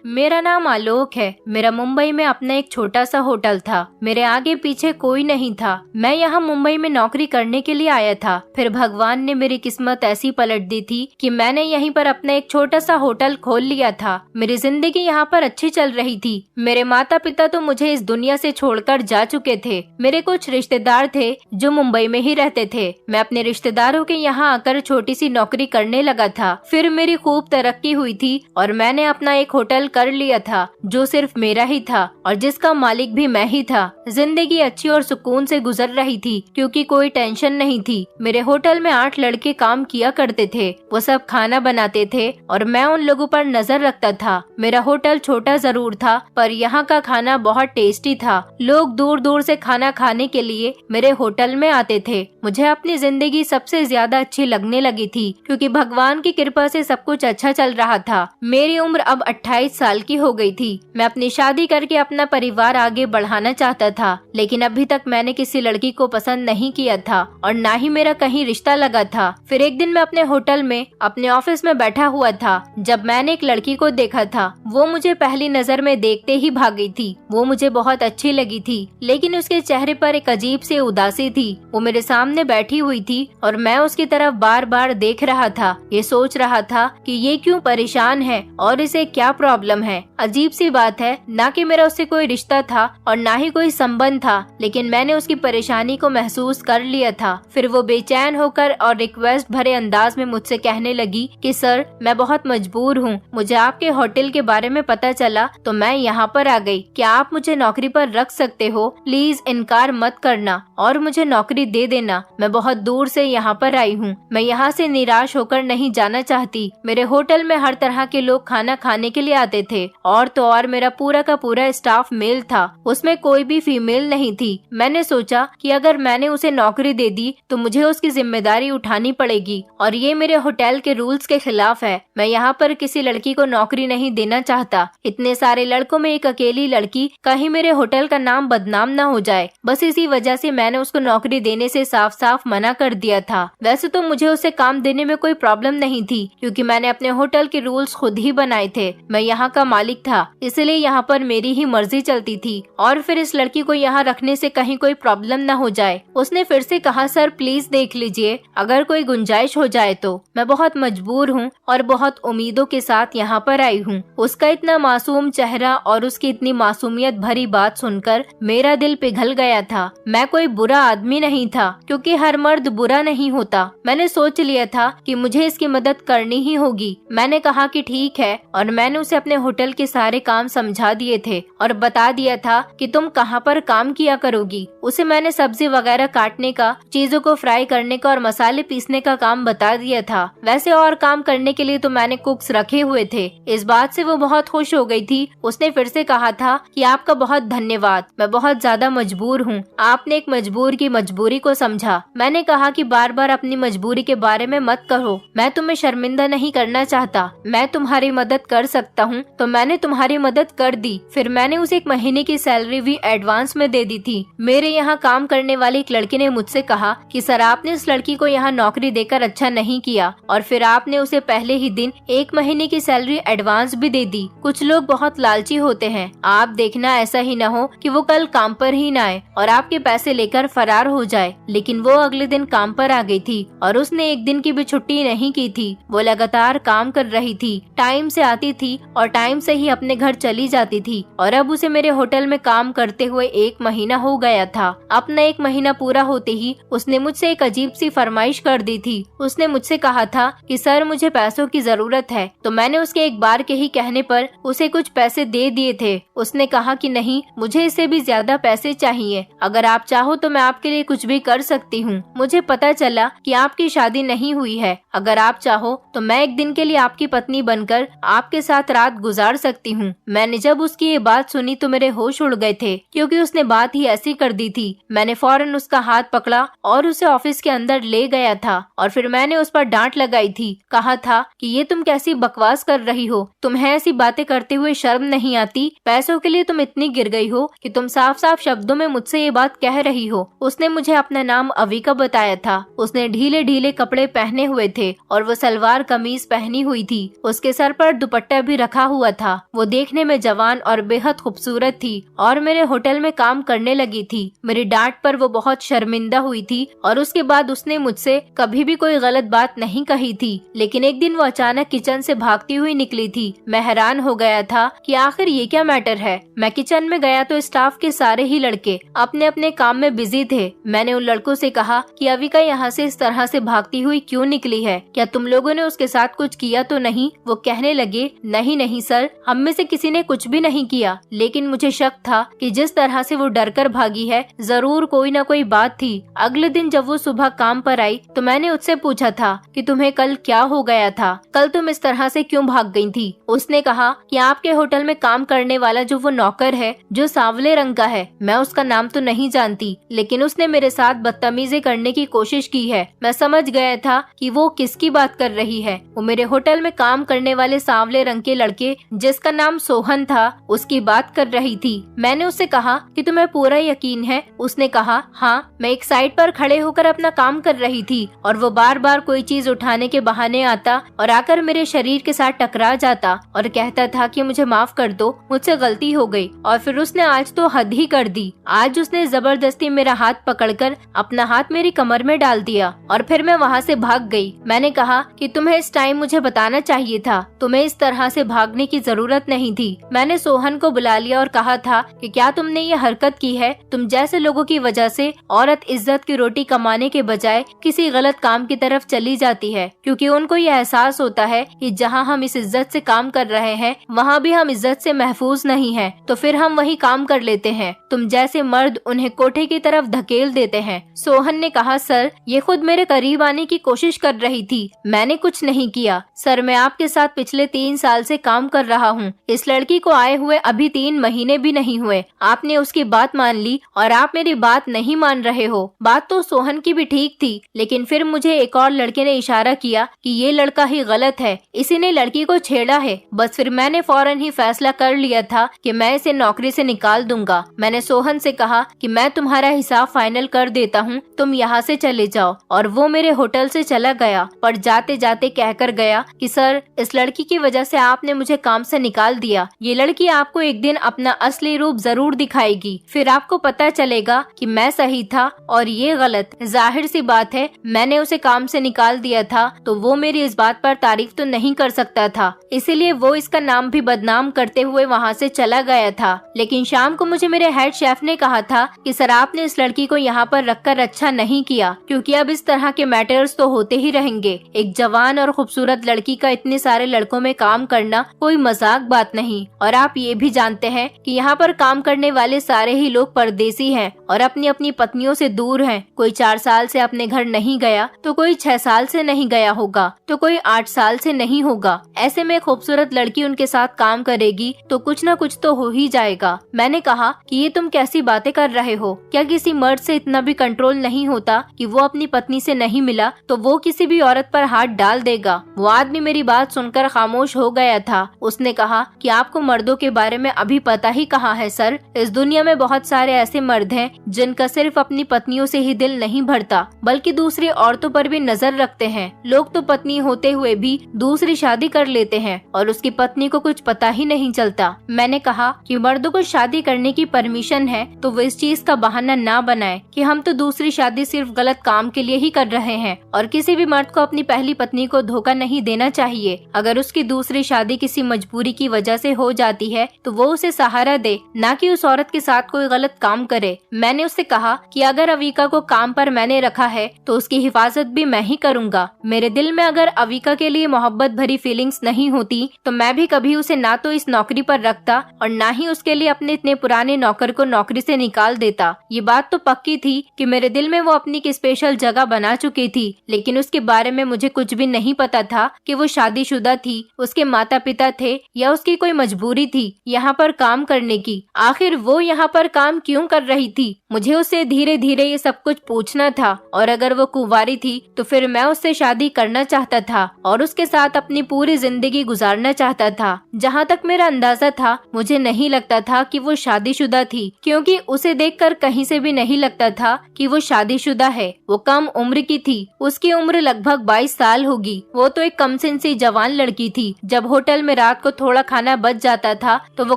मेरा नाम आलोक है। मेरा मुंबई में अपना एक छोटा सा होटल था। मेरे आगे पीछे कोई नहीं था। मैं यहाँ मुंबई में नौकरी करने के लिए आया था। फिर भगवान ने मेरी किस्मत ऐसी पलट दी थी कि मैंने यहीं पर अपना एक छोटा सा होटल खोल लिया था। मेरी जिंदगी यहाँ पर अच्छी चल रही थी। मेरे माता पिता तो मुझे इस दुनिया से छोड़कर जा चुके थे। मेरे कुछ रिश्तेदार थे जो मुंबई में ही रहते थे। मैं अपने रिश्तेदारों के यहाँ आकर छोटी सी नौकरी करने लगा था। फिर मेरी खूब तरक्की हुई थी और मैंने अपना एक होटल कर लिया था जो सिर्फ मेरा ही था और जिसका मालिक भी मैं ही था। जिंदगी अच्छी और सुकून से गुजर रही थी क्योंकि कोई टेंशन नहीं थी। मेरे होटल में 8 लड़के काम किया करते थे। वो सब खाना बनाते थे और मैं उन लोगों पर नजर रखता था। मेरा होटल छोटा जरूर था पर यहाँ का खाना बहुत टेस्टी था। लोग दूर दूर से खाना खाने के लिए मेरे होटल में आते थे। मुझे अपनी जिंदगी सबसे ज्यादा अच्छी लगने लगी थी क्योंकि भगवान की कृपा से सब कुछ अच्छा चल रहा था। मेरी उम्र अब 28 साल की हो गई थी। मैं अपनी शादी करके अपना परिवार आगे बढ़ाना चाहता था, लेकिन अभी तक मैंने किसी लड़की को पसंद नहीं किया था और ना ही मेरा कहीं रिश्ता लगा था। फिर एक दिन मैं अपने होटल में अपने ऑफिस में बैठा हुआ था जब मैंने एक लड़की को देखा था। वो मुझे पहली नजर में देखते ही भाग गई थी। वो मुझे बहुत अच्छी लगी थी, लेकिन उसके चेहरे पर एक अजीब सी उदासी थी। वो मेरे सामने बैठी हुई थी और मैं उसकी तरफ बार बार देख रहा था। ये सोच रहा था कि ये क्यों परेशान है और इसे क्या प्रॉब्लम है। अजीब सी बात है, ना कि मेरा उससे कोई रिश्ता था और ना ही कोई संबंध था, लेकिन मैंने उसकी परेशानी को महसूस कर लिया था। फिर वो बेचैन होकर और रिक्वेस्ट भरे अंदाज में मुझसे कहने लगी कि सर, मैं बहुत मजबूर हूँ। मुझे आपके होटल के बारे में पता चला तो मैं यहाँ पर आ गई। क्या आप मुझे नौकरी पर रख सकते हो? प्लीज इनकार मत करना और मुझे नौकरी दे देना। मैं बहुत दूर से यहाँ पर आई हूँ। मैं यहाँ से निराश होकर नहीं जाना चाहती। मेरे होटल में हर तरह के लोग खाना खाने के लिए आते थे और तो और मेरा पूरा का पूरा स्टाफ मेल था। उसमें कोई भी फीमेल नहीं थी। मैंने सोचा कि अगर मैंने उसे नौकरी दे दी तो मुझे उसकी जिम्मेदारी उठानी पड़ेगी और ये मेरे होटल के रूल्स के खिलाफ है। मैं यहाँ पर किसी लड़की को नौकरी नहीं देना चाहता। इतने सारे लड़कों में एक अकेली लड़की, कहीं मेरे होटल का नाम बदनाम न हो जाए। बस इसी वजह से मैंने उसको नौकरी देने से साफ साफ मना कर दिया था। वैसे तो मुझे उसे काम देने में कोई प्रॉब्लम नहीं थी क्योंकि मैंने अपने होटल के रूल्स खुद ही बनाए थे। मैं यहाँ का मालिक था, इसलिए यहाँ पर मेरी ही मर्जी चलती थी और फिर इस लड़की को यहाँ रखने से कहीं कोई प्रॉब्लम न हो जाए। उसने फिर से कहा, सर प्लीज देख लीजिए, अगर कोई गुंजाइश हो जाए तो। मैं बहुत मजबूर हूँ और बहुत उम्मीदों के साथ यहाँ पर आई हूँ। उसका इतना मासूम चेहरा और उसकी इतनी मासूमियत भरी बात सुनकर मेरा दिल पिघल गया था। मैं कोई बुरा आदमी नहीं था क्योंकि हर मर्द बुरा नहीं होता। मैंने सोच लिया था कि मुझे इसकी मदद करनी ही होगी। मैंने कहा कि ठीक है और मैंने उसे अपने होटल के सारे काम समझा दिए थे और बता दिया था कि तुम कहाँ पर काम किया करोगी। उसे मैंने सब्जी वगैरह काटने का, चीजों को फ्राई करने का और मसाले पीसने का काम बता दिया था। वैसे और काम करने के लिए तो मैंने कुक्स रखे हुए थे। इस बात से वो बहुत खुश हो गई थी। उसने फिर से कहा था कि आपका बहुत धन्यवाद, मैं बहुत ज्यादा मजबूर हूँ। आपने एक मजबूर की मजबूरी को समझा। मैंने कहा कि बार बार अपनी मजबूरी के बारे में मत कहो। मैं तुम्हें शर्मिंदा नहीं करना चाहता। मैं तुम्हारी मदद कर सकता हूँ तो मैंने तुम्हारी मदद कर दी। फिर मैंने उसे 1 महीने की सैलरी भी एडवांस में दे दी थी। मेरे यहाँ काम करने वाली एक लड़की ने मुझसे कहा कि सर, आपने इस लड़की को यहाँ नौकरी देकर अच्छा नहीं किया और फिर आपने उसे पहले ही दिन 1 महीने की सैलरी एडवांस भी दे दी। कुछ लोग बहुत लालची होते हैं। आप देखना ऐसा ही न हो कि वो कल काम पर ही न आए और आपके पैसे लेकर फरार हो जाए। लेकिन वो अगले दिन काम पर आ गई थी और उसने एक दिन की भी छुट्टी नहीं की थी। वो लगातार काम कर रही थी, टाइम से आती थी और टाइम से ही अपने घर चली जाती थी और अब उसे मेरे होटल में काम करते हुए 1 महीना हो गया था। अपना 1 महीना पूरा होते ही उसने मुझसे एक अजीब सी फरमाइश कर दी थी। उसने मुझसे कहा था कि सर, मुझे पैसों की जरूरत है। तो मैंने उसके एक बार के ही कहने पर उसे कुछ पैसे दे दिए थे। उसने कहा कि नहीं, मुझे इससे भी ज्यादा पैसे चाहिए। अगर आप चाहो तो मैं आपके लिए कुछ भी कर सकती हूँ। मुझे पता चला कि आपकी शादी नहीं हुई है। अगर आप चाहो तो मैं एक दिन के लिए आपकी पत्नी बनकर आपके साथ रात गुजार सकती हूँ। मैंने जब उसकी ये बात सुनी तो मेरे होश उड़ गए थे क्योंकि उसने बात ही ऐसी कर दी थी। मैंने फौरन उसका हाथ पकड़ा और उसे ऑफिस के अंदर ले गया था और फिर मैंने उस पर डांट लगाई थी। कहा था कि ये तुम कैसी बकवास कर रही हो? तुम्हें ऐसी बातें करते हुए शर्म नहीं आती? पैसों के लिए तुम इतनी गिर गई हो कि तुम साफ साफ शब्दों में मुझसे ये बात कह रही हो। उसने मुझे अपना नाम अविका बताया था। उसने ढीले ढीले कपड़े पहने हुए थे और वो सलवार कमीज पहनी हुई थी। उसके सर पर दुपट्टा भी रखा हुआ था। वो देखने में जवान और बेहद खूबसूरत थी और मेरे होटल में काम करने लगी थी। मेरी डांट पर वो बहुत शर्मिंदा हुई थी और उसके बाद उसने मुझसे कभी भी कोई गलत बात नहीं कही थी। लेकिन एक दिन वो अचानक किचन से भागती हुई निकली थी। मैं हैरान हो गया था कि आखिर ये क्या मैटर है। मैं किचन में गया तो स्टाफ के सारे ही लड़के अपने अपने काम में बिजी थे। मैंने उन लड़कों से कहा कि अविका यहाँ से इस तरह से भागती हुई क्यों निकली है, क्या तुम लोगों ने उसके साथ कुछ किया तो नहीं? वो कहने लगे, नहीं नहीं सर, हम में से किसी ने कुछ भी नहीं किया। लेकिन मुझे शक था कि जिस तरह से वो डरकर भागी है जरूर कोई न कोई बात थी। अगले दिन जब वो सुबह काम पर आई तो मैंने उससे पूछा था कि तुम्हें कल क्या हो गया था, कल तुम इस तरह से क्यों भाग गई थी? उसने कहा कि आपके होटल में काम करने वाला जो वो नौकर है जो सांवले रंग का है, मैं उसका नाम तो नहीं जानती, लेकिन उसने मेरे साथ बदतमीजी करने की कोशिश की है। मैं समझ गया था कि वो किसकी बात कर रही है। वो मेरे होटल में काम करने वाले सांवले रंग के लड़के जिसका नाम सोहन था उसकी बात कर रही थी। मैंने उससे कहा कि तुम्हें पूरा यकीन है? उसने कहा, हाँ, मैं एक साइड पर खड़े होकर अपना काम कर रही थी और वो बार बार कोई चीज उठाने के बहाने आता और आकर मेरे शरीर के साथ टकरा जाता और कहता था कि मुझे माफ कर दो, मुझसे गलती हो गई। और फिर उसने आज तो हद ही कर दी। आज उसने जबरदस्ती मेरा हाथ पकड़कर अपना हाथ मेरी कमर में डाल दिया और फिर मैं वहाँ से भाग गई। मैंने कहा कि तुम्हें इस टाइम मुझे बताना चाहिए था, तुम्हें इस तरह से भागने की जरूरत नहीं थी। मैंने सोहन को बुला लिया और कहा था कि क्या तुमने ये हरकत की है? तुम जैसे लोगों की वजह से औरत इज्जत की रोटी कमाने के बजाय किसी गलत काम की तरफ चली जाती है, क्योंकि उनको ये एहसास होता है कि जहाँ हम इस इज्जत से काम कर रहे हैं वहाँ भी हम इज्जत से महफूज नहीं हैं, तो फिर हम वही काम कर लेते हैं। तुम जैसे मर्द उन्हें कोठे की तरफ धकेल देते हैं। सोहन ने कहा, सर, ये खुद मेरे करीब आने की कोशिश कर रही थी, मैंने कुछ नहीं किया। सर, मैं आपके साथ पिछले 3 साल से काम कर रहा हूँ। इस लड़की को आए हुए अभी 3 महीने भी नहीं हुए। आपने उसकी बात मान ली और आप मेरी बात नहीं मान रहे हो। बात तो सोहन की भी ठीक थी, लेकिन फिर मुझे एक और लड़के ने इशारा किया कि ये लड़का ही गलत है, इसी ने लड़की को छेड़ा है। बस फिर मैंने फौरन ही फैसला कर लिया था कि मैं इसे नौकरी से निकाल दूंगा। मैंने सोहन से कहा कि मैं तुम्हारा हिसाब फाइनल कर देता हूँ, तुम यहाँ से चले जाओ। और वो मेरे होटल से चला गया, पर जाते जाते कहकर गया कि सर, इस लड़की की वजह से आपने मुझे काम से निकाल दिया। ये लड़की आपको एक दिन अपना असली रूप जरूर दिखाएगी, फिर आपको पता चलेगा कि मैं सही था और ये गलत। जाहिर सी बात है, मैंने उसे काम से निकाल दिया था तो वो मेरी इस बात पर तारीफ तो नहीं कर सकता था, इसीलिए वो इसका नाम भी बदनाम करते हुए वहाँ से चला गया था। लेकिन शाम को मुझे मेरे हेड शेफ ने कहा था कि सर, आपने इस लड़की को यहाँ पर रखकर अच्छा नहीं किया, क्योंकि अब इस तरह के मैटर्स तो होते ही रहेंगे। एक जवान और खूबसूरत लड़की का इतने सारे लड़कों में काम करना कोई मजाक बात नहीं। और आप ये भी जानते हैं कि यहाँ पर काम करने वाले सारे ही लोग परदेसी हैं और अपनी अपनी पत्नियों से दूर हैं। कोई 4 साल से अपने घर नहीं गया तो कोई 6 साल से नहीं गया होगा तो कोई 8 साल से नहीं होगा। ऐसे में खूबसूरत लड़की उनके साथ काम करेगी तो कुछ न कुछ तो हो ही जाएगा। मैंने कहा कि ये तुम कैसी बातें कर रहे हो? क्या किसी मर्द से इतना भी कंट्रोल नहीं होता कि वो अपनी पत्नी से नहीं मिला तो वो किसी भी औरत पर हाथ डाल देगा? वो आदमी मेरी बात सुनकर खामोश हो गया था। उसने कहा कि आपको मर्दों के बारे में अभी पता ही कहाँ है सर। इस दुनिया में बहुत सारे ऐसे मर्द हैं जिनका सिर्फ अपनी पत्नियों से ही दिल नहीं भरता बल्कि दूसरी औरतों पर भी नजर रखते हैं। लोग तो पत्नी होते हुए भी दूसरी शादी कर लेते हैं और उसकी पत्नी को कुछ पता ही नहीं चलता। मैंने कहा कि मर्दों को शादी करने की परमिशन है तो वो इस चीज का बहाना ना बनाए कि हम तो दूसरी शादी सिर्फ गलत काम के लिए ही कर रहे हैं और किसी भी मर्द को अपनी पहली पत्नी को धोखा नहीं देना चाहिए। अगर उसकी दूसरी शादी किसी मजबूरी की वजह से हो जाती है तो वो उसे सहारा दे, ना कि उस औरत के साथ कोई गलत काम करे। मैंने उससे कहा कि अगर अविका को काम पर मैंने रखा है तो उसकी हिफाजत भी मैं ही करूँगा। मेरे दिल में अगर अविका के लिए मोहब्बत भरी फीलिंग्स नहीं होती तो मैं भी कभी उसे ना तो इस नौकरी पर रखता और ना ही उसके लिए अपने इतने पुराने नौकर को नौकरी से निकाल देता। ये बात तो पक्की थी कि मेरे दिल में वो अपनी की स्पेशल जगह बना चुकी थी, लेकिन उसके बारे में मुझे कुछ भी नहीं पता था कि वो शादीशुदा थी, उसके माता पिता थे या उसकी कोई मजबूरी थी यहाँ पर काम करने की। आखिर वो यहाँ पर काम क्यों कर रही थी? मुझे उससे धीरे धीरे ये सब कुछ पूछना था। और अगर वो कुंवारी थी तो फिर मैं उससे शादी करना चाहता था और उसके साथ अपनी पूरी जिंदगी गुजारना चाहता था। जहाँ तक मेरा अंदाजा था, मुझे नहीं लगता था कि वो शादीशुदा थी, क्योंकि उसे देखकर कहीं से भी नहीं लगता था कि वो शादीशुदा है। वो कम उम्र की थी, उसकी उम्र लगभग 22 साल होगी। वो तो एक कमसिन सी जवान लड़की थी। जब होटल में में रात को थोड़ा खाना बच जाता था तो वो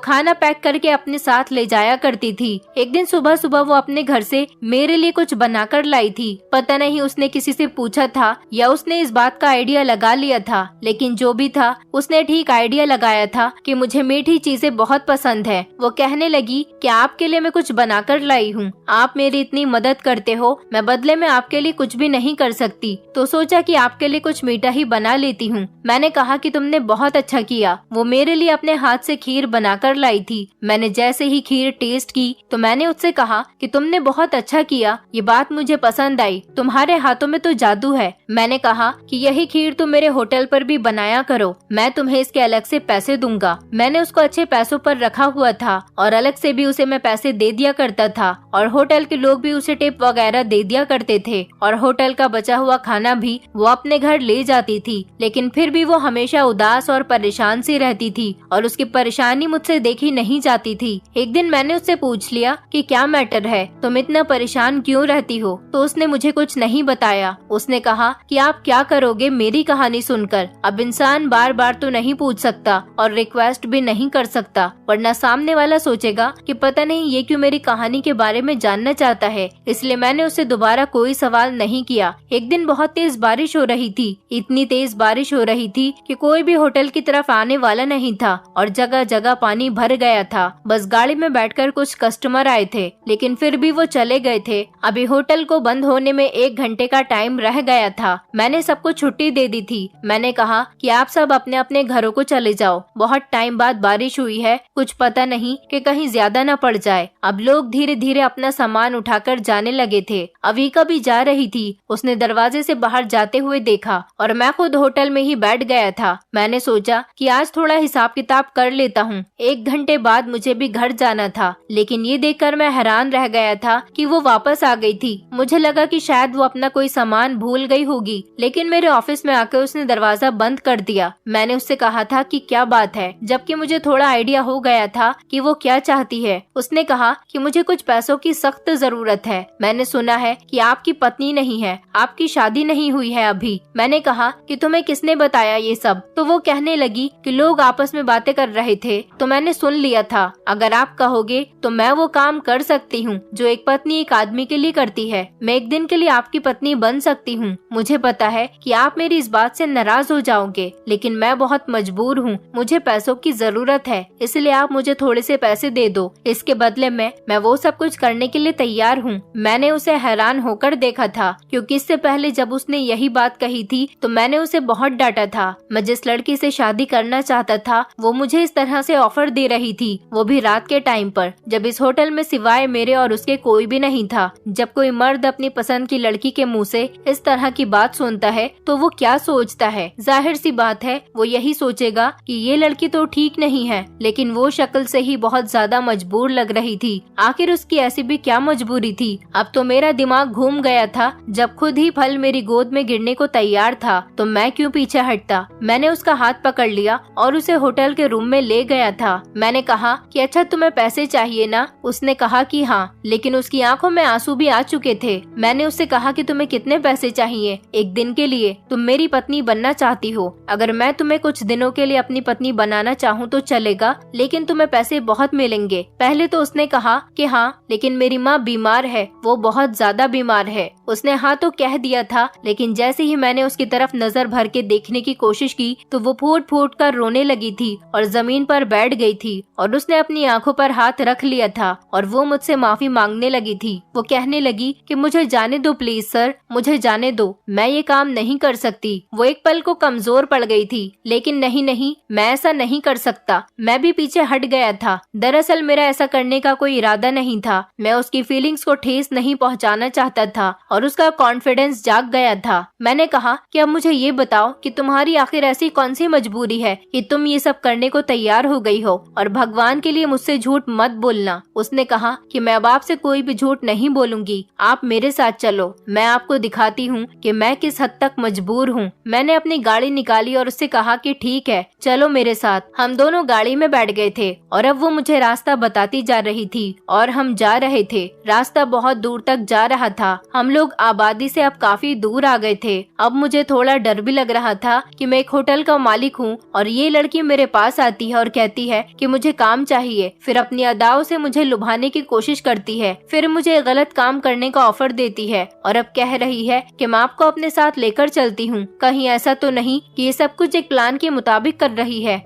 खाना पैक करके अपने साथ ले जाया करती थी। एक दिन सुबह सुबह वो अपने घर से मेरे लिए कुछ बनाकर लाई थी। पता नहीं उसने किसी से पूछा था या उसने इस बात का आइडिया लगा लिया था, लेकिन जो भी था उसने ठीक आइडिया लगाया था कि मुझे मीठी चीजें बहुत पसंद है। वो कहने लगी कि आपके लिए मैं कुछ बनाकर लाई हूँ, आप मेरी इतनी मदद करते हो, मैं बदले में आपके लिए कुछ भी नहीं कर सकती, तो सोचा कि आपके लिए कुछ मीठा ही बना लेती हूँ। मैंने कहा कि तुमने बहुत अच्छा किया। वो मेरे लिए अपने हाथ से खीर बनाकर लाई थी। मैंने जैसे ही खीर टेस्ट की तो मैंने उससे कहा कि तुमने बहुत अच्छा किया, ये बात मुझे पसंद आई, तुम्हारे हाथों में तो जादू है। मैंने कहा कि यही खीर तुम मेरे होटल पर भी बनाया करो, मैं तुम्हें इसके अलग से पैसे दूंगा। मैंने उसको अच्छे पैसों पर रखा हुआ था और अलग से भी उसे मैं पैसे दे दिया करता था और होटल के लोग भी उसे टिप वगैरह दे दिया करते थे और होटल का बचा हुआ खाना भी वो अपने घर ले जाती थी। लेकिन फिर भी वो हमेशा उदास और परेशान सी रहती थी और उसकी परेशानी मुझसे देखी नहीं जाती थी। एक दिन मैंने उससे पूछ लिया कि क्या मैटर है, तुम इतना परेशान क्यों रहती हो? तो उसने मुझे कुछ नहीं बताया। उसने कहा कि आप क्या करोगे मेरी कहानी सुनकर? अब इंसान बार बार तो नहीं पूछ सकता और रिक्वेस्ट भी नहीं कर सकता, वरना सामने वाला सोचेगा कि पता नहीं ये क्यों मेरी कहानी के बारे में जानना चाहता है। इसलिए मैंने उससे दोबारा कोई सवाल नहीं किया। एक दिन बहुत तेज बारिश हो रही थी, इतनी तेज बारिश हो रही थी कि कोई भी होटल की तरफ आने वाला नहीं था और जगह जगह पानी भर गया था। बस गाड़ी में बैठकर कुछ कस्टमर आए थे, लेकिन फिर भी वो चले गए थे। अभी होटल को बंद होने में 1 घंटे का टाइम रह गया था। मैंने सबको छुट्टी दे दी थी। मैंने कहा कि आप सब अपने अपने घरों को चले जाओ, बहुत टाइम बाद बारिश हुई है, कुछ पता नहीं कि कहीं ज्यादा न पड़ जाए। अब लोग धीरे धीरे अपना सामान उठाकर जाने लगे थे। अविका भी जा रही थी। उसने दरवाजे से बाहर जाते हुए देखा और मैं खुद होटल में ही बैठ गया था। मैंने सोचा कि आज थोड़ा हिसाब किताब कर लेता हूँ। 1 घंटे बाद मुझे भी घर जाना था, लेकिन ये देखकर मैं हैरान रह गया था कि वो वापस आ गई थी। मुझे लगा कि शायद वो अपना कोई सामान भूल गई होगी, लेकिन मेरे ऑफिस में आकर उसने दरवाजा बंद कर दिया। मैंने उससे कहा था कि क्या बात है, जबकि मुझे थोड़ा आइडिया हो गया था कि वो क्या चाहती है। उसने कहा कि मुझे कुछ पैसों की सख्त जरूरत है। मैंने सुना है कि आपकी पत्नी नहीं है, आपकी शादी नहीं हुई है अभी। मैंने कहा कि तुम्हें किसने बताया ये सब? तो वो कहने लगी कि लोग आपस में बातें कर रहे थे तो मैंने सुन लिया था। अगर आप कहोगे तो मैं वो काम कर सकती हूँ जो एक पत्नी एक आदमी के लिए करती है। मैं एक दिन के लिए आपकी पत्नी बन सकती हूँ। मुझे पता है कि आप मेरी इस बात से नाराज हो जाओगे, लेकिन मैं बहुत मजबूर हूँ, मुझे पैसों की जरूरत है, इसलिए आप मुझे थोड़े से पैसे दे दो। इसके बदले में मैं वो सब कुछ करने के लिए तैयार हूँ। मैंने उसे हैरान होकर देखा था, क्योंकि इससे पहले जब उसने यही बात कही थी तो मैंने उसे बहुत डांटा था। मैं जिस लड़की से शादी करना चाहता था वो मुझे इस तरह से ऑफर दे रही थी, वो भी रात के टाइम पर, जब इस होटल में सिवाय मेरे और उसके कोई भी नहीं था। जब कोई मर्द अपनी पसंद की लड़की के मुंह से इस तरह की बात सुनता है तो वो क्या सोचता है? जाहिर सी बात है वो यही सोचेगा कि ये लड़की तो ठीक नहीं है, लेकिन वो शक्ल से ही बहुत ज्यादा मजबूर लग रही थी। आखिर उसकी ऐसी भी क्या मजबूरी थी? अब तो मेरा दिमाग घूम गया था। जब खुद ही फल मेरी गोद में गिरने को तैयार था तो मैं क्यों पीछे हटता? मैंने उसका हाथ पकड़ लिया और उसे होटल के रूम में ले गया था। मैंने कहा कि अच्छा तुम्हें पैसे चाहिए ना? उसने कहा कि हाँ, लेकिन उसकी आंखों में आंसू भी आ चुके थे। मैंने उससे कहा कि तुम्हें कितने पैसे चाहिए? 1 दिन के लिए? तुम मेरी पत्नी बनना चाहती हो? अगर मैं तुम्हें कुछ दिनों के लिए अपनी पत्नी बनाना चाहूँ तो चलेगा, लेकिन तुम्हें पैसे बहुत मिलेंगे। पहले तो उसने कहा कि हाँ, लेकिन मेरी माँ बीमार है, वो बहुत ज्यादा बीमार है। उसने हाँ तो कह दिया था, लेकिन जैसे ही मैंने उसकी तरफ नजर भर के देखने की कोशिश की तो वो फूट फूट कर रोने लगी थी और जमीन पर बैठ गई थी और उसने अपनी आंखों पर हाथ रख लिया था और वो मुझसे माफी मांगने लगी थी। वो कहने लगी कि मुझे जाने दो प्लीज सर, मुझे जाने दो, मैं ये काम नहीं कर सकती। वो एक पल को कमजोर पड़ गई थी, लेकिन नहीं नहीं, मैं ऐसा नहीं कर सकता। मैं भी पीछे हट गया था। दरअसल मेरा ऐसा करने का कोई इरादा नहीं था। मैं उसकी फीलिंग्स को ठेस नहीं पहुंचाना चाहता था और उसका कॉन्फिडेंस जाग गया था। मैंने कहा कि अब मुझे ये बताओ कि तुम्हारी आखिर ऐसी कौन सी मजबूरी है कि तुम ये सब करने को तैयार हो गई हो, और भगवान के लिए मुझसे झूठ मत बोलना। उसने कहा कि मैं अब आपसे कोई भी झूठ नहीं बोलूंगी, आप मेरे साथ चलो, मैं आपको दिखाती हूँ कि मैं किस हद तक मजबूर हूँ। मैंने अपनी गाड़ी निकाली और उससे कहा कि ठीक है चलो मेरे साथ। हम दोनों गाड़ी में बैठ गए थे और अब वो मुझे रास्ता बताती जा रही थी और हम जा रहे थे। रास्ता बहुत दूर तक जा रहा था। हम लोग आबादी से अब काफी दूर आ गए थे। अब मुझे थोड़ा डर भी लग रहा था कि मैं एक होटल का मालिक हूँ और और ये लड़की मेरे पास आती है और कहती है कि मुझे काम चाहिए। फिर अपनी अदाओं से मुझे लुभाने की कोशिश करती है। फिर मुझे गलत काम करने का ऑफर देती है और अब कह रही है कि मैं आपको अपने साथ लेकर चलती हूँ। कहीं ऐसा तो नहीं कि ये सब कुछ एक प्लान के मुताबिक कर रही है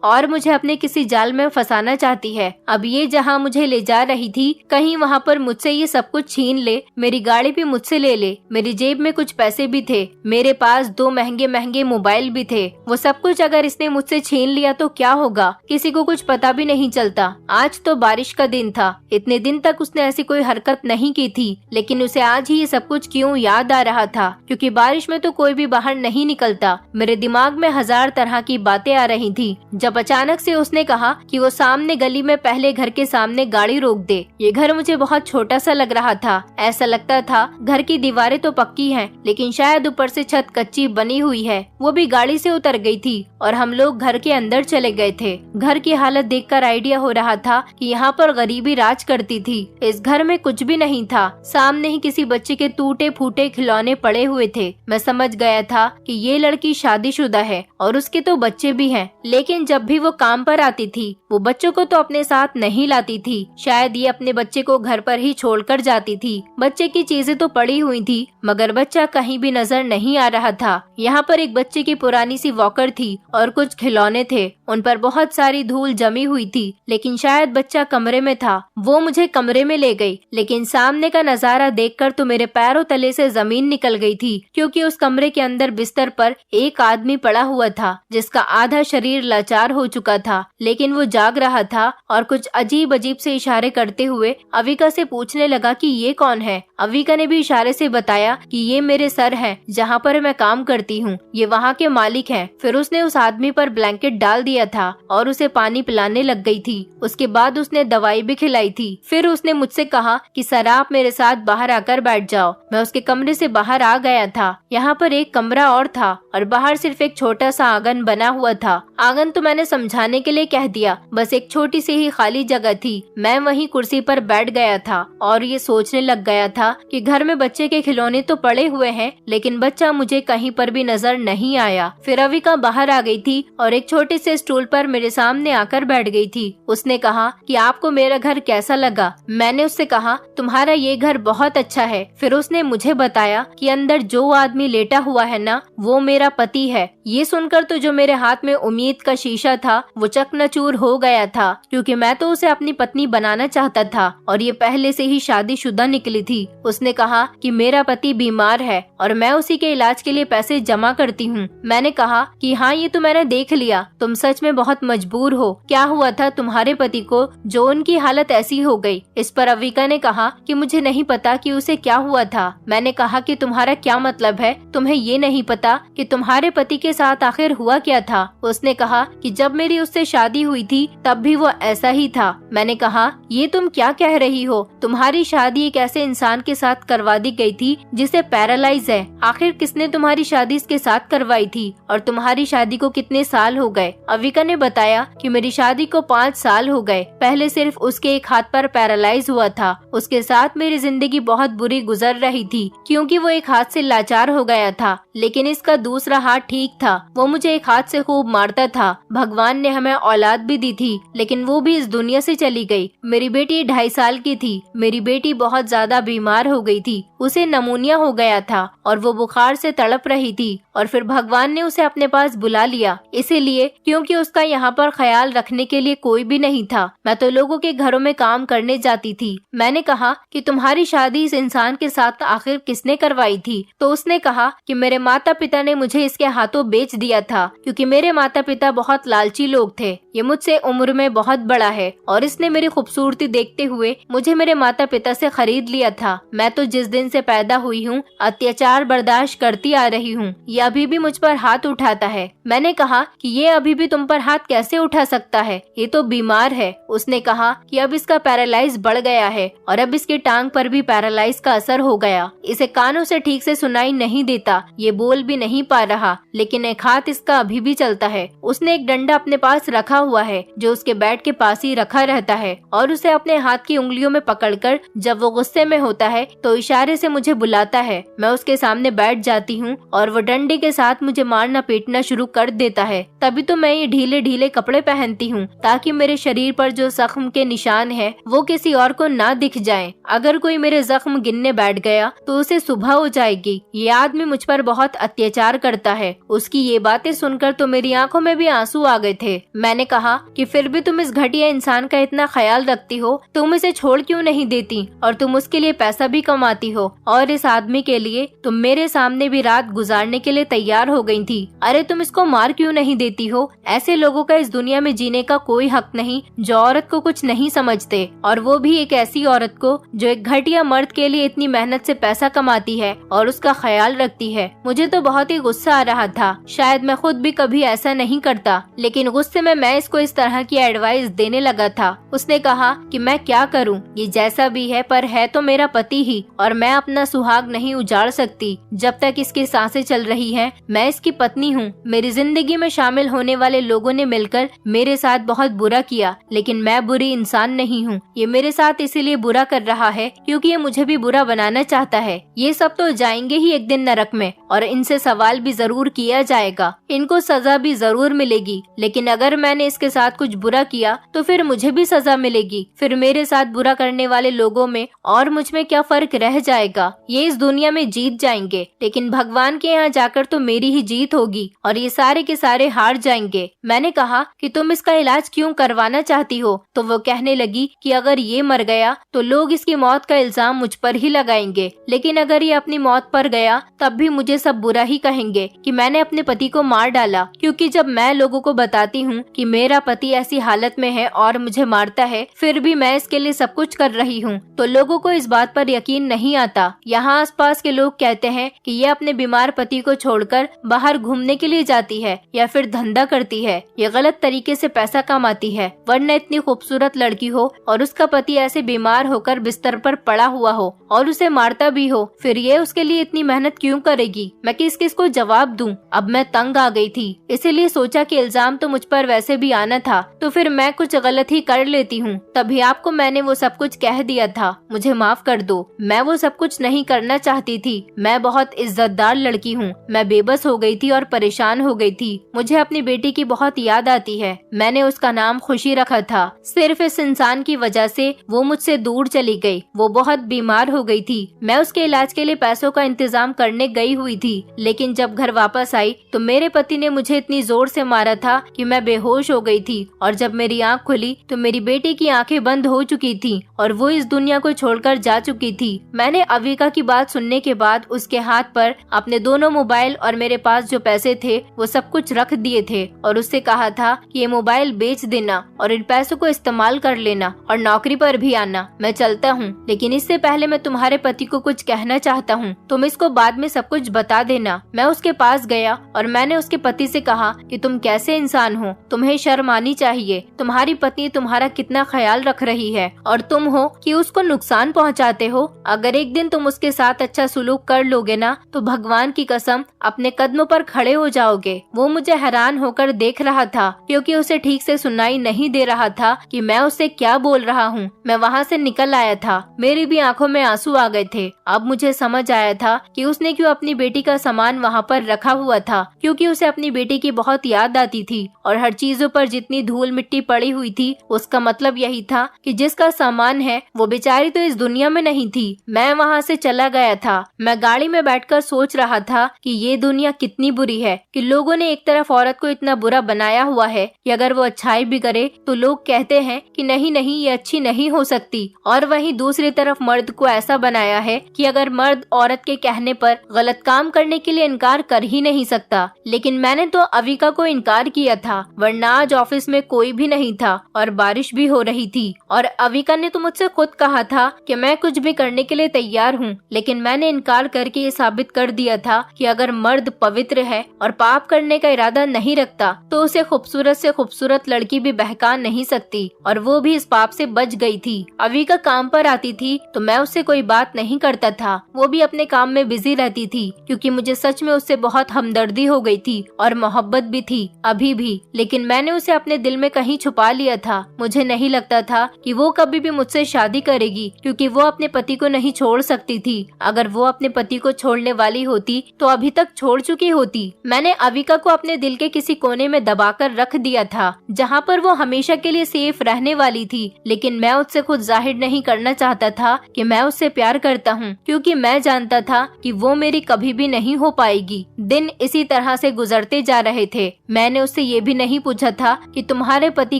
और मुझे अपने किसी जाल में फंसाना चाहती है। अब ये जहाँ मुझे ले जा रही थी, कहीं वहाँ पर मुझसे ये सब कुछ छीन ले, मेरी गाड़ी भी मुझसे ले ले। मेरी जेब में कुछ पैसे भी थे, मेरे पास 2 महंगे महंगे मोबाइल भी थे। वो सब कुछ अगर इसने मुझसे छीन लिया तो क्या होगा, किसी को कुछ पता भी नहीं चलता। आज तो बारिश का दिन था, इतने दिन तक उसने ऐसी कोई हरकत नहीं की थी, लेकिन उसे आज ही ये सब कुछ क्यों याद आ रहा था, क्योंकि बारिश में तो कोई भी बाहर नहीं निकलता। मेरे दिमाग में 1000 तरह की बातें आ रही थी जब अचानक से उसने कहा कि वो सामने गली में पहले घर के सामने गाड़ी रोक दे। ये घर मुझे बहुत छोटा सा लग रहा था। ऐसा लगता था घर की दीवारें तो पक्की हैं, लेकिन शायद ऊपर से छत कच्ची बनी हुई है। वो भी गाड़ी से उतर गई थी और हम लोग घर के अंदर चले गए थे। घर की हालत देखकर आइडिया हो रहा था कि यहाँ पर गरीबी राज करती थी। इस घर में कुछ भी नहीं था, सामने ही किसी बच्चे के टूटे फूटे खिलौने पड़े हुए थे। मैं समझ गया था कि ये लड़की शादीशुदा है और उसके तो बच्चे भी हैं, लेकिन जब भी वो काम पर आती थी वो बच्चों को तो अपने साथ नहीं लाती थी। शायद ये अपने बच्चे को घर पर ही छोड़कर जाती थी। बच्चे की चीजें तो पड़ी हुई थी, मगर बच्चा कहीं भी नजर नहीं आ रहा था। यहाँ पर एक बच्चे की पुरानी सी वॉकर थी और कुछ खिलौने थे, उन पर बहुत सारी धूल जमी हुई थी, लेकिन शायद बच्चा कमरे में था। वो मुझे कमरे में ले गई, लेकिन सामने का नजारा देखकर तो मेरे पैरों तले से जमीन निकल गई थी, क्योंकि उस कमरे के अंदर बिस्तर पर एक आदमी पड़ा हुआ था जिसका आधा शरीर लाचार हो चुका था, लेकिन वो जाग रहा था और कुछ अजीब अजीब से इशारे करते हुए अविका से पूछने लगा कि ये कौन है। अविका ने भी इशारे से बताया कि ये मेरे सर हैं, जहाँ पर मैं काम करती हूँ, ये वहाँ के मालिक हैं। फिर उसने उस आदमी पर ब्लैंकेट डाल दिया था और उसे पानी पिलाने लग गई थी। उसके बाद उसने दवाई भी खिलाई थी। फिर उसने मुझसे कहा कि सर आप मेरे साथ बाहर आकर बैठ जाओ। मैं उसके कमरे से बाहर आ गया था। यहाँ पर एक कमरा और था और बाहर सिर्फ एक छोटा सा आंगन बना हुआ था। आंगन तो मैंने समझाने के लिए कह दिया, बस एक छोटी सी ही खाली जगह थी। मैं वहीं कुर्सी पर बैठ गया था और ये सोचने लग गया था कि घर में बच्चे के खिलौने तो पड़े हुए हैं, लेकिन बच्चा मुझे कहीं पर भी नजर नहीं आया। फिर अविका बाहर आ गई थी और एक छोटे से स्टूल पर मेरे सामने आकर बैठ गई थी। उसने कहा कि आपको मेरा घर कैसा लगा। मैंने उससे कहा तुम्हारा ये घर बहुत अच्छा है। फिर उसने मुझे बताया कि अंदर जो आदमी लेटा हुआ है ना, वो मेरा पति है। ये सुनकर तो जो मेरे हाथ में उम्मीद का शीशा था वो चकनाचूर हो गया था, क्योंकि मैं तो उसे अपनी पत्नी बनाना चाहता था और ये पहले से ही शादीशुदा निकली थी। उसने कहा कि मेरा पति बीमार है और मैं उसी के इलाज के लिए पैसे जमा करती हूँ। मैंने कहा कि हाँ ये तो मैंने देख लिया, तुम सच में बहुत मजबूर हो। क्या हुआ था तुम्हारे पति को जो उनकी हालत ऐसी हो गई? इस पर अविका ने कहा कि मुझे नहीं पता कि उसे क्या हुआ था। मैंने कहा कि तुम्हारा क्या मतलब है, तुम्हें ये नहीं पता कि तुम्हारे पति के साथ आखिर हुआ क्या था? उसने कहा कि जब मेरी उससे शादी हुई थी तब भी वो ऐसा ही था। मैंने कहा ये तुम क्या कह रही हो? तुम्हारी शादी एक ऐसे इंसान के साथ करवा दी गई थी जिसे पैरालाइज है। आखिर किसने तुम्हारी शादी इसके साथ करवाई थी और तुम्हारी शादी को कितने साल हो गए? अविका ने बताया कि मेरी शादी को 5 साल हो गए। पहले सिर्फ उसके एक हाथ पर पैरालाइज हुआ था। उसके साथ मेरी जिंदगी बहुत बुरी गुजर रही थी, क्योंकि वो एक हाथ से लाचार हो गया था, लेकिन इसका दूसरा हाथ ठीक था। वो मुझे एक हाथ से खूब मारता था। भगवान ने हमें औलाद भी दी थी, लेकिन वो भी इस दुनिया से चली गई। मेरी बेटी 2.5 साल की थी। मेरी बेटी बहुत ज्यादा बीमार हो गई थी, उसे नमूनिया हो गया था और वो बुखार से तड़प रही थी। और फिर भगवान ने उसे अपने पास बुला लिया, इसीलिए क्योंकि उसका यहाँ पर ख्याल रखने के लिए कोई भी नहीं था। मैं तो लोगों के घरों में काम करने जाती थी। मैंने कहा कि तुम्हारी शादी इस इंसान के साथ आखिर किसने करवाई थी? तो उसने कहा कि मेरे माता पिता ने मुझे इसके हाथों बेच दिया था, क्योंकि मेरे माता पिता बहुत लालची लोग थे। ये मुझसे उम्र में बहुत बड़ा है और इसने मेरी खूबसूरती देखते हुए मुझे मेरे माता पिता से खरीद लिया था। मैं तो जिस दिन से पैदा हुई हूँ अत्याचार बर्दाश्त करती आ रही हूँ। ये अभी भी मुझ पर हाथ उठाता है। मैंने कहा कि ये अभी भी तुम पर हाथ कैसे उठा सकता है? ये तो बीमार है। उसने कहा कि अब इसका पैरालाइज बढ़ गया है और अब इसकी टांग पर भी पैरालाइज का असर हो गया। इसे कानों से ठीक से सुनाई नहीं देता, ये बोल भी नहीं पा रहा, लेकिन एक हाथ इसका अभी भी चलता है। उसने एक डंडा अपने पास रखा हुआ है जो उसके बेड के पास ही रखा रहता है और उसे अपने हाथ की उंगलियों में पकड़कर जब वो गुस्से में होता है तो इशारे से मुझे बुलाता है। मैं उसके सामने बैठ जाती हूँ और वो डंडे डंडे के साथ मुझे मारना पीटना शुरू कर देता है। तभी तो मैं ये ढीले ढीले कपड़े पहनती हूँ ताकि मेरे शरीर पर जो जख्म के निशान है वो किसी और को ना दिख जाए। अगर कोई मेरे जख्म गिनने बैठ गया तो उसे सुबह हो जाएगी। ये आदमी मुझ पर बहुत अत्याचार करता है। उसकी ये बातें सुनकर तो मेरी आंखों में भी आंसू आ गए थे। मैंने कहा कि फिर भी तुम इस घटिया इंसान का इतना ख्याल रखती हो, तुम इसे छोड़ क्यों नहीं देती, और तुम उसके लिए पैसा भी कमाती हो, और इस आदमी के लिए तुम मेरे सामने भी रात गुजारने के लिए तैयार हो गई थी। अरे तुम इसको मार क्यों नहीं देती हो? ऐसे लोगों का इस दुनिया में जीने का कोई हक नहीं जो औरत को कुछ नहीं समझते, और वो भी एक ऐसी औरत को जो एक घटिया मर्द के लिए इतनी मेहनत से पैसा कमाती है और उसका ख्याल रखती है। मुझे तो बहुत ही गुस्सा आ रहा था। शायद मैं खुद भी कभी ऐसा नहीं करता, लेकिन गुस्से में मैं इसको इस तरह की एडवाइस देने लगा था। उसने कहा कि मैं क्या करूं, ये जैसा भी है पर है तो मेरा पति ही, और मैं अपना सुहाग नहीं उजाड़ सकती। जब तक इसकी सांसें चल रही हैं, मैं इसकी पत्नी हूँ। मेरी जिंदगी में शामिल होने वाले लोगों ने मिलकर मेरे साथ बहुत बुरा किया, लेकिन मैं बुरी इंसान नहीं हूँ। ये मेरे साथ इसीलिए बुरा कर रहा है क्योंकि ये मुझे भी बुरा बनाना चाहता है। ये सब तो जाएंगे ही एक दिन नरक में, और इनसे सवाल भी जरूर किया जाएगा। इनको सजा भी जरूर मिलेगी, लेकिन अगर मैंने इसके साथ कुछ बुरा किया तो फिर मुझे भी सजा मिलेगी। फिर मेरे साथ बुरा करने वाले लोगों में और मुझ में क्या फर्क रह जाएगा? ये इस दुनिया में जीत जाएंगे, लेकिन भगवान के यहाँ जाकर तो मेरी ही जीत होगी और ये सारे के सारे हार जाएंगे। मैंने कहा कि तुम इसका इलाज क्यों करवाना चाहती हो? तो वो कहने लगी कि अगर ये मर गया तो लोग इसकी मौत का इल्जाम मुझ पर ही लगाएंगे, लेकिन अगर ये अपनी मौत पर गया तब भी मुझे सब बुरा ही कहेंगे कि मैंने अपने पति को मार डाला। क्योंकि जब मैं लोगों को बताती हूँ कि मेरा पति ऐसी हालत में है और मुझे मारता है, फिर भी मैं इसके लिए सब कुछ कर रही हूँ, तो लोगों को इस बात पर यकीन नहीं आता। यहाँ आसपास के लोग कहते हैं कि ये अपने बीमार पति को छोड़कर बाहर घूमने के लिए जाती है या फिर धंधा करती है, ये गलत तरीके से पैसा कमाती है। वरना इतनी खूबसूरत लड़की हो और उसका पति ऐसे बीमार होकर बिस्तर पर पड़ा हुआ हो और उसे मारता भी हो, फिर ये उसके लिए इतनी मेहनत क्यों करेगी? मैं किस किस को जवाब दूं? अब मैं तंग आ गई थी, इसीलिए सोचा कि इल्जाम तो मुझ पर वैसे भी आना था, तो फिर मैं कुछ गलत ही कर लेती हूँ। तभी आपको मैंने वो सब कुछ कह दिया था, मुझे माफ कर दो। मैं वो सब कुछ नहीं करना चाहती थी। मैं बहुत इज्जतदार लड़की हूँ। मैं बेबस हो गई थी और परेशान हो गई थी। मुझे अपनी बेटी की बहुत याद आती है। मैंने उसका नाम खुशी रखा था। सिर्फ इस इंसान की वजह से वो मुझसे दूर चली गई। वो बहुत बीमार हो गई थी। मैं उसके इलाज के लिए पैसों का इंतजाम करने गई हुई थी, लेकिन जब घर वापस आई तो मेरे पति ने मुझे इतनी जोर से मारा था कि मैं बेहोश हो गई थी, और जब मेरी आंख खुली तो मेरी बेटी की आंखें बंद हो चुकी थी और वो इस दुनिया को छोड़कर जा चुकी थी। मैंने अविका की बात सुनने के बाद उसके हाथ पर अपने दोनों मोबाइल और मेरे पास जो पैसे थे वो सब कुछ रख दिए थे, और उससे कहा था कि ये मोबाइल बेच देना और इन पैसों को इस्तेमाल कर लेना और नौकरी पर भी आना। मैं चलता हूँ, लेकिन इससे पहले मैं तुम्हारे पति को कुछ कहना चाहता हूँ। तुम इसको बाद में सब कुछ बता देना। मैं उसके पास गया और मैंने उसके पति से कहा कि तुम कैसे इंसान हो, तुम्हें शर्म आनी चाहिए। तुम्हारी पत्नी तुम्हारा कितना ख्याल रख रही है और तुम हो कि उसको नुकसान पहुंचाते हो। अगर एक दिन तुम उसके साथ अच्छा सुलूक कर लोगे ना तो भगवान की कसम अपने कदमों पर खड़े हो जाओगे। वो मुझे हैरान होकर देख रहा था क्योंकि उसे ठीक से सुनाई नहीं दे रहा था कि मैं उससे क्या बोल रहा हूँ। मैं वहाँ से निकल आया था। मेरी भी आंखों में आंसू आ गए थे। अब मुझे समझ आया था कि उसने क्यों अपनी बेटी का सामान वहाँ पर रखा हुआ था, क्योंकि उसे अपनी बेटी की बहुत याद आती थी और हर चीजों पर जितनी धूल मिट्टी पड़ी हुई थी उसका मतलब यही था कि जिसका सामान है वो बेचारी तो इस दुनिया में नहीं थी। मैं वहाँ से चला गया था। मैं गाड़ी में बैठकर सोच रहा था कि ये दुनिया कितनी बुरी है कि लोगों ने एक तरफ औरत को इतना बुरा बनाया हुआ है कि अगर वो अच्छाई भी करे तो लोग कहते हैं कि नहीं नहीं ये अच्छी नहीं हो सकती, और वहीं दूसरी तरफ मर्द को ऐसा बनाया है कि अगर मर्द औरत के कहने पर गलत काम करने के लिए इनकार कर ही नहीं सकता। लेकिन मैंने तो अविका को इनकार किया था, वरना आज ऑफिस में कोई भी नहीं था और बारिश भी हो रही थी, और अविका ने तो मुझसे खुद कहा था कि मैं कुछ भी करने के लिए तैयार हूँ, लेकिन मैंने इनकार करके ये साबित कर दिया था कि अगर मर्द पवित्र है और पाप करने का इरादा नहीं रखता तो उसे खूबसूरत से खूबसूरत लड़की भी बहका नहीं सकती, और वो भी इस पाप से बच गई थी। अविका काम पर आती थी तो मैं उससे कोई बात नहीं करता था। वो भी अपने काम में बिजी रहती थी क्योंकि मुझे सच में उससे बहुत हमदर्दी हो गई थी और मोहब्बत भी थी अभी भी, लेकिन मैंने उसे अपने दिल में कहीं छुपा लिया था। मुझे नहीं लगता था कि वो कभी भी मुझसे शादी करेगी क्योंकि वो अपने पति को नहीं छोड़ सकती थी। अगर वो अपने पति को छोड़ने वाली होती तो अभी तक तक छोड़ चुकी होती। मैंने अविका को अपने दिल के किसी कोने में दबाकर रख दिया था, जहाँ पर वो हमेशा के लिए सेफ रहने वाली थी। लेकिन मैं उससे खुद जाहिर नहीं करना चाहता था कि मैं उससे प्यार करता हूँ, क्योंकि मैं जानता था कि वो मेरी कभी भी नहीं हो पाएगी। दिन इसी तरह से गुजरते जा रहे थे। मैंने उससे ये भी नहीं पूछा था कि तुम्हारे पति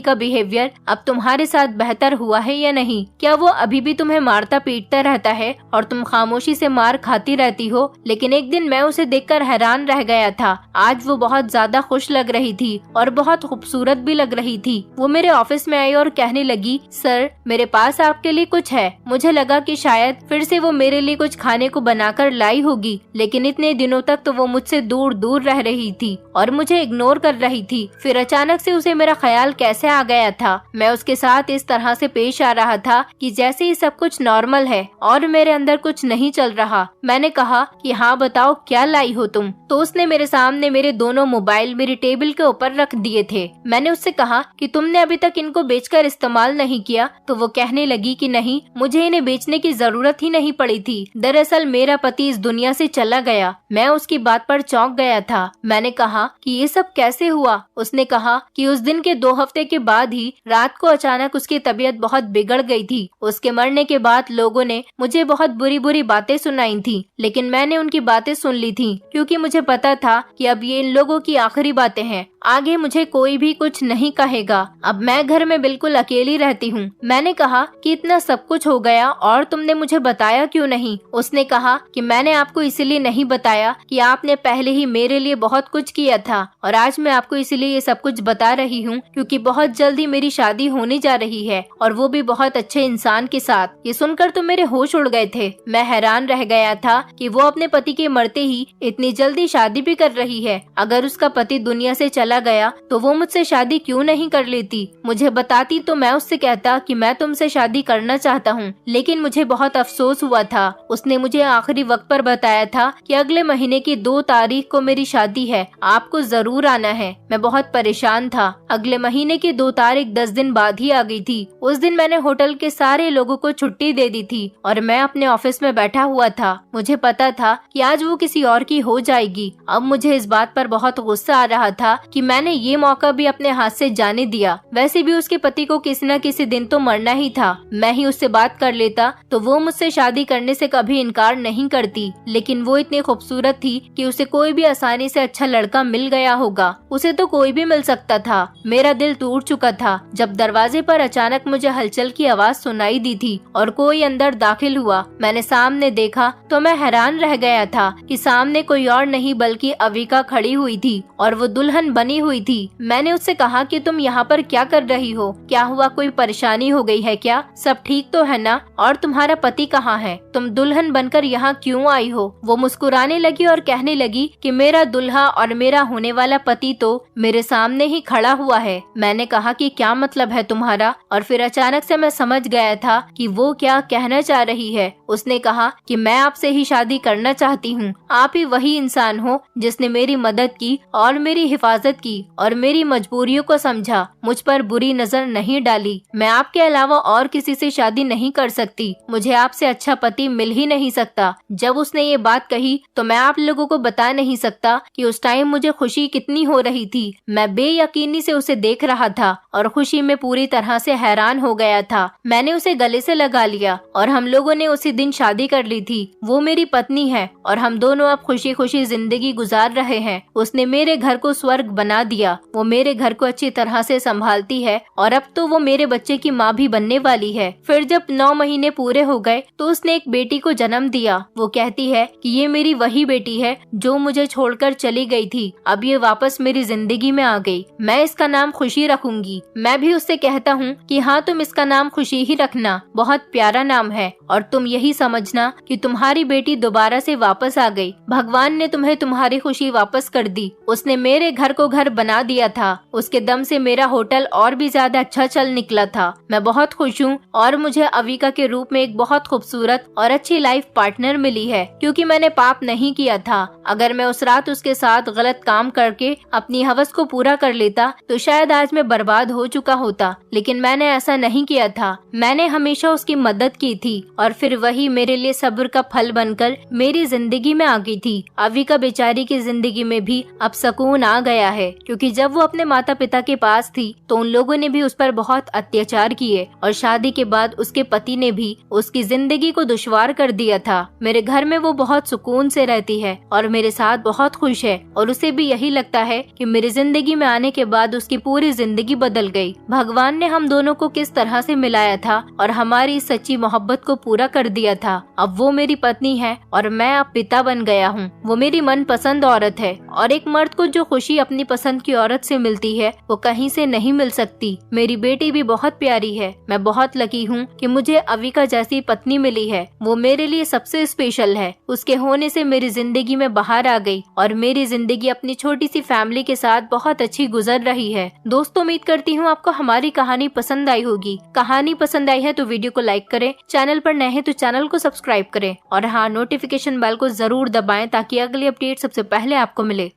का बिहेवियर अब तुम्हारे साथ बेहतर हुआ है या नहीं। क्या वो अभी भी तुम्हें मारता पीटता रहता है और तुम खामोशी से मार खाती रहती हो? लेकिन एक दिन मैं उसे देखकर हैरान रह गया था। आज वो बहुत ज्यादा खुश लग रही थी और बहुत खूबसूरत भी लग रही थी। वो मेरे ऑफिस में आई और कहने लगी, सर मेरे पास आपके लिए कुछ है। मुझे लगा कि शायद फिर से वो मेरे लिए कुछ खाने को बनाकर लाई होगी, लेकिन इतने दिनों तक तो वो मुझसे दूर दूर रह रही थी और मुझे इग्नोर कर रही थी। फिर अचानक से उसे मेरा ख्याल कैसे आ गया था। मैं उसके साथ इस तरह से पेश आ रहा था कि जैसे ही सब कुछ नॉर्मल है और मेरे अंदर कुछ नहीं चल रहा। मैंने कहा कि हाँ बताओ क्या लाई हो तुम? तो उसने मेरे सामने मेरे दोनों मोबाइल मेरी टेबल के ऊपर रख दिए थे। मैंने उससे कहा कि तुमने अभी तक इनको बेचकर इस्तेमाल नहीं किया? तो वो कहने लगी कि नहीं, मुझे इन्हें बेचने की जरूरत ही नहीं पड़ी थी। दरअसल मेरा पति इस दुनिया से चला गया। मैं उसकी बात पर चौंक गया था। मैंने कहा कि ये सब कैसे हुआ? उसने कहा कि उस दिन के 2 हफ्ते के बाद ही रात को अचानक उसकी तबीयत बहुत बिगड़ गई थी। उसके मरने के बाद लोगों ने मुझे बहुत बुरी बुरी बातें सुनाई थी, लेकिन मैंने उनकी बातें सुन ली थी, क्योंकि मुझे पता था कि अब ये इन लोगों की आखिरी बातें हैं। आगे मुझे कोई भी कुछ नहीं कहेगा। अब मैं घर में बिल्कुल अकेली रहती हूँ। मैंने कहा कि इतना सब कुछ हो गया और तुमने मुझे बताया क्यों नहीं? उसने कहा कि मैंने आपको इसलिए नहीं बताया कि आपने पहले ही मेरे लिए बहुत कुछ किया था, और आज मैं आपको इसलिए ये सब कुछ बता रही हूँ क्योंकि बहुत जल्दी मेरी शादी होने जा रही है, और वो भी बहुत अच्छे इंसान के साथ। ये सुनकर तो मेरे होश उड़ गए थे। मैं हैरान रह गया था कि वो अपने पति के मरते ही इतनी जल्दी शादी भी कर रही है। अगर उसका पति दुनिया से चला गया तो वो मुझसे शादी क्यों नहीं कर लेती? मुझे बताती तो मैं उससे कहता कि मैं तुमसे शादी करना चाहता हूँ। लेकिन मुझे बहुत अफसोस हुआ था। उसने मुझे आखिरी वक्त पर बताया था कि अगले महीने की 2 तारीख को मेरी शादी है, आपको जरूर आना है। मैं बहुत परेशान था। अगले महीने की 2 तारीख 10 दिन बाद ही आ गई थी। उस दिन मैंने होटल के सारे लोगों को छुट्टी दे दी थी और मैं अपने ऑफिस में बैठा हुआ था। मुझे पता था कि आज वो किसी और की हो जाएगी। अब मुझे इस बात पर बहुत गुस्सा आ रहा था कि मैंने ये मौका भी अपने हाथ से जाने दिया। वैसे भी उसके पति को किसी न किसी दिन तो मरना ही था। मैं ही उससे बात कर लेता तो वो मुझसे शादी करने से कभी इनकार नहीं करती। लेकिन वो इतनी खूबसूरत थी कि उसे कोई भी आसानी से अच्छा लड़का मिल गया होगा। उसे तो कोई भी मिल सकता था। मेरा दिल टूट चुका था जब दरवाजे पर अचानक मुझे हलचल की आवाज सुनाई दी थी और कोई अंदर दाखिल हुआ। मैंने सामने देखा तो मैं हैरान रह गया था कि सामने कोई और नहीं बल्कि अविका खड़ी हुई थी और वो दुल्हन बनी हुई थी। मैंने उससे कहा कि तुम यहाँ पर क्या कर रही हो? क्या हुआ, कोई परेशानी हो गई है क्या? सब ठीक तो है ना? और तुम्हारा पति कहाँ है? तुम दुल्हन बनकर यहाँ क्यों आई हो? वो मुस्कुराने लगी और कहने लगी कि मेरा दुल्हा और मेरा होने वाला पति तो मेरे सामने ही खड़ा हुआ है। मैंने कहा कि क्या मतलब है तुम्हारा? और फिर अचानक से मैं समझ गया था कि वो क्या कहना चाह रही है। उसने कहा कि मैं आपसे ही शादी करना चाहती हूँ। आप ही वही इंसान हो जिसने मेरी मदद की और मेरी हिफाजत की और मेरी मजबूरियों को समझा, मुझ पर बुरी नजर नहीं डाली। मैं आपके अलावा और किसी से शादी नहीं कर सकती। मुझे आपसे अच्छा पति मिल ही नहीं सकता। जब उसने ये बात कही तो मैं आप लोगों को बता नहीं सकता कि उस टाइम मुझे खुशी कितनी हो रही थी। मैं बेयकीनी से उसे देख रहा था और खुशी में पूरी तरह से हैरान हो गया था। मैंने उसे गले से लगा लिया और हम लोगों ने उसी दिन शादी कर ली थी। वो मेरी पत्नी है और हम दोनों अब खुशी खुशी जिंदगी गुजार रहे हैं। उसने मेरे घर को स्वर्ग बना दिया। वो मेरे घर को अच्छी तरह से संभालती है और अब तो वो मेरे बच्चे की माँ भी बनने वाली है। फिर जब 9 महीने पूरे हो गए तो उसने एक बेटी को जन्म दिया। वो कहती है कि ये मेरी वही बेटी है जो मुझे छोड़कर चली गई थी। अब ये वापस मेरी जिंदगी में आ गई। मैं इसका नाम खुशी रखूंगी। मैं भी उससे कहता हूँ कि हाँ तुम इसका नाम खुशी ही रखना, बहुत प्यारा नाम है। और तुम यही समझना कि तुम्हारी बेटी दोबारा से वापस आ गई। भगवान ने तुम्हें तुम्हारी खुशी वापस कर दी। उसने मेरे घर को घर बना दिया था। उसके दम से मेरा होटल और भी ज्यादा अच्छा चल निकला था। मैं बहुत खुश हूँ और मुझे अविका के रूप में एक बहुत खूबसूरत और अच्छी लाइफ पार्टनर मिली है, क्योंकि मैंने पाप नहीं किया था। अगर मैं उस रात उसके साथ गलत काम करके अपनी हवस को पूरा कर लेता तो शायद आज मैं बर्बाद हो चुका होता, लेकिन मैंने ऐसा नहीं किया था। मैंने हमेशा उसकी मदद की थी और फिर वही मेरे लिए सब्र का फल बनकर मेरी जिंदगी में आ गई थी। अविका बेचारी की जिंदगी में भी अब सुकून आ गया है, क्योंकि जब वो अपने माता पिता के पास थी तो उन लोगों ने भी उस पर बहुत अत्याचार किए और शादी के बाद उसके पति ने भी उसकी जिंदगी को दुश्वार कर दिया था। मेरे घर में वो बहुत सुकून से रहती है और मेरे साथ बहुत खुश है और उसे भी यही लगता है कि मेरी जिंदगी में आने के बाद उसकी पूरी जिंदगी बदल गई। भगवान ने हम दोनों को किस तरह से मिलाया था और हमारी इस सच्ची मोहब्बत को पूरा कर दिया था। अब वो मेरी पत्नी है और मैं अब पिता बन गया हूँ। वो मेरी मनपसंद औरत है और एक मर्द को जो खुशी अपनी पसंद की औरत से मिलती है वो कहीं से नहीं मिल सकती। मेरी बेटी भी बहुत प्यारी है। मैं बहुत लकी हूँ कि मुझे अविका जैसी पत्नी मिली है। वो मेरे लिए सबसे स्पेशल है। उसके होने से मेरी जिंदगी में बाहर आ गई और मेरी जिंदगी अपनी छोटी सी फैमिली के साथ बहुत अच्छी गुजर रही है। दोस्तों, उम्मीद करती हूँ आपको हमारी कहानी पसंद आई होगी। कहानी पसंद आई है तो वीडियो को लाइक करें, चैनल पर नए हैं तो चैनल को सब्सक्राइब करें और हाँ, नोटिफिकेशन बेल को जरूर दबाएं ताकि अगली अपडेट सबसे पहले आपको मिले।